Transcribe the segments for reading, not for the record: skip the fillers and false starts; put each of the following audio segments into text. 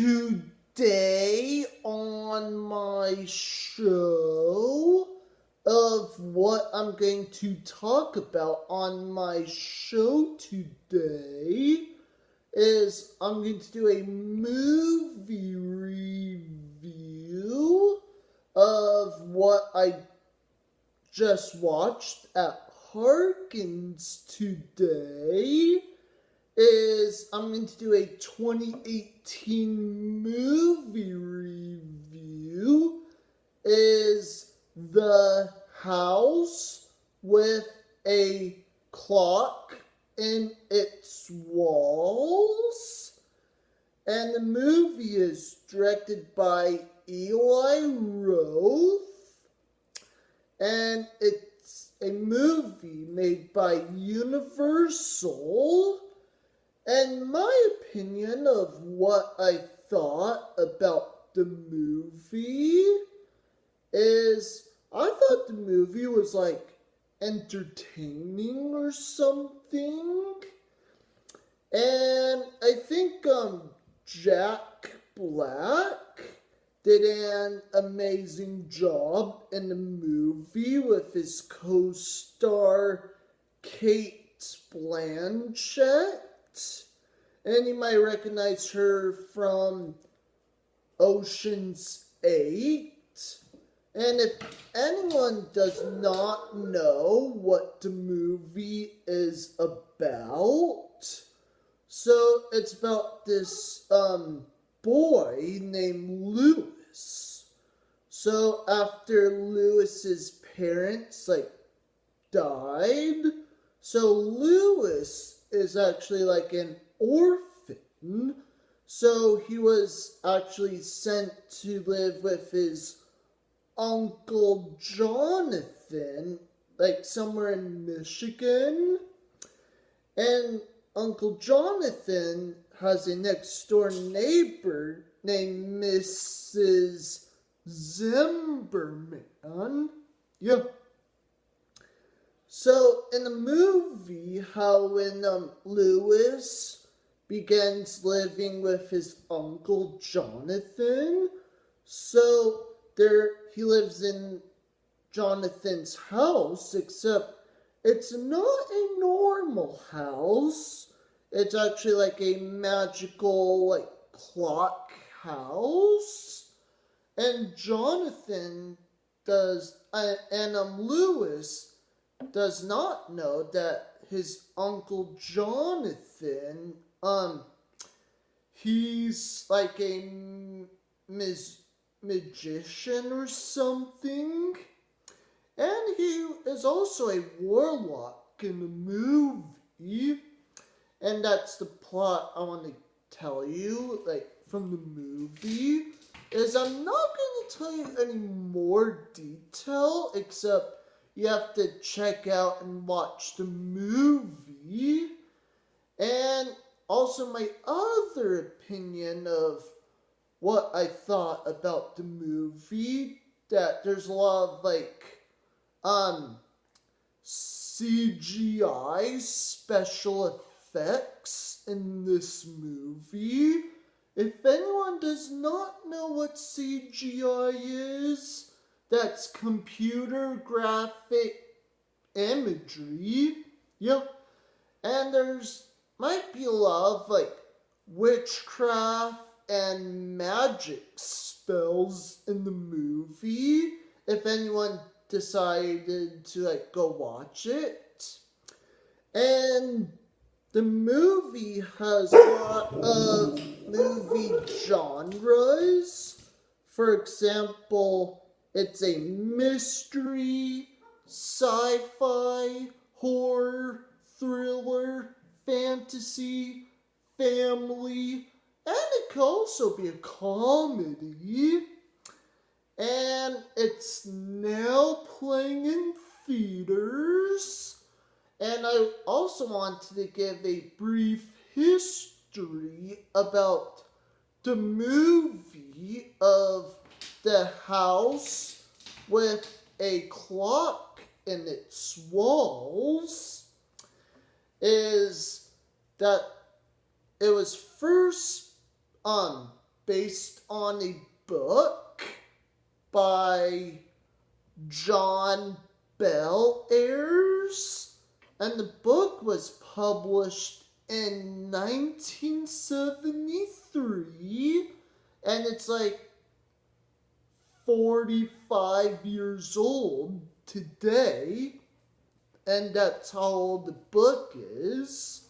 Today on my show of what I'm going to talk about on my show today is I'm going to do a movie review of what I just watched at Harkins today. I'm going to do a 2018 movie review. Is The House with a Clock in Its Walls. And the movie is directed by Eli Roth. And it's a movie made by Universal. And my opinion of what I thought about the movie is I thought the movie was like entertaining or something. And I think Jack Black did an amazing job in the movie with his co-star Kate Blanchett. And you might recognize her from Ocean's 8. And if anyone does not know what the movie is about, so it's about this boy named Lewis. So after Lewis's parents died, so Lewis is actually like an orphan. So he was actually sent to live with his Uncle Jonathan, somewhere in Michigan. And Uncle Jonathan has a next door neighbor named Mrs. Zimmerman. Yeah. So in the movie, how when Lewis begins living with his Uncle Jonathan, so he lives in Jonathan's house, except it's not a normal house. It's actually like a magical clock house. And Lewis does not know that his Uncle Jonathan, he's like a magician or something. And he is also a warlock in the movie. And that's the plot I want to tell you, from the movie. Is I'm not going to tell you any more detail, except you have to check out and watch the movie. And also my other opinion of what I thought about the movie, that there's a lot of CGI special effects in this movie. If anyone does not know what CGI is, that's computer graphic imagery. Yep. And might be a lot of witchcraft and magic spells in the movie. If anyone decided to go watch it. And the movie has a lot of movie genres. For example, it's a mystery, sci-fi, horror, thriller, fantasy, family, and it could also be a comedy. And it's now playing in theaters. And I also wanted to give a brief history about the movie of The House with a Clock in Its Walls. Is that it was first based on a book by John Bellairs, and the book was published in 1973, and it's like 45 years old today, and that's how old the book is.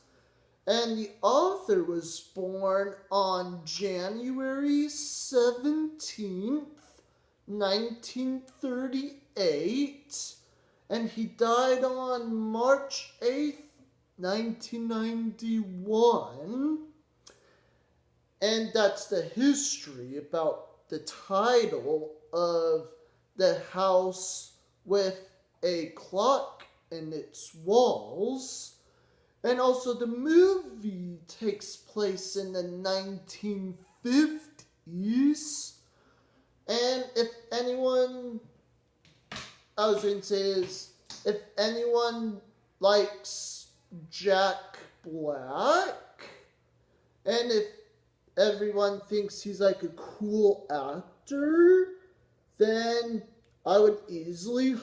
And the author was born on January 17th, 1938, and he died on March 8th, 1991. And that's the history about the title of The House with a Clock in Its Walls. And also the movie takes place in the 1950s. And if anyone likes Jack Black, and if everyone thinks he's like a cool actor, then I would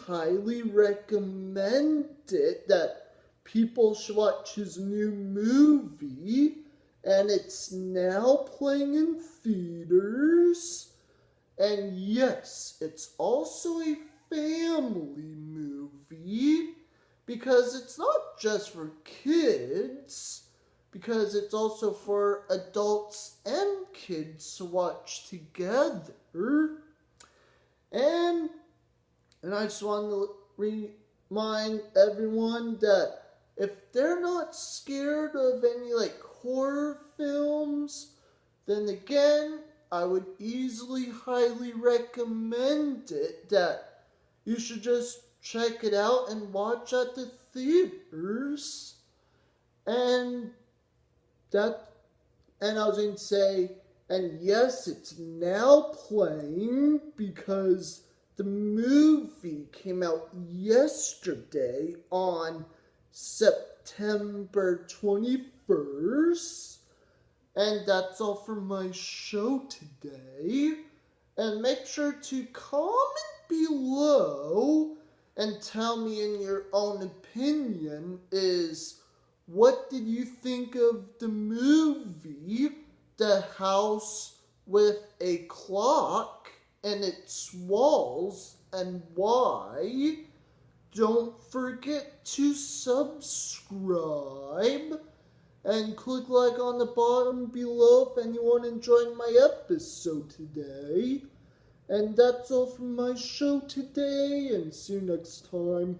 highly recommend it that people should watch his new movie, and it's now playing in theaters. And yes, it's also a family movie, because it's not just for kids, because it's also for adults and kids to watch together. And I just want to remind everyone that if they're not scared of any like horror films, then again, I would highly recommend it that you should just check it out and watch at the theaters. And and yes, it's now playing because the movie came out yesterday on September 21st. And that's all for my show today. And make sure to comment below and tell me in your own opinion what did you think of the movie The House with a Clock in Its Walls, and why? Don't forget to subscribe and click like on the bottom below if anyone enjoyed my episode today. And that's all from my show today, and see you next time.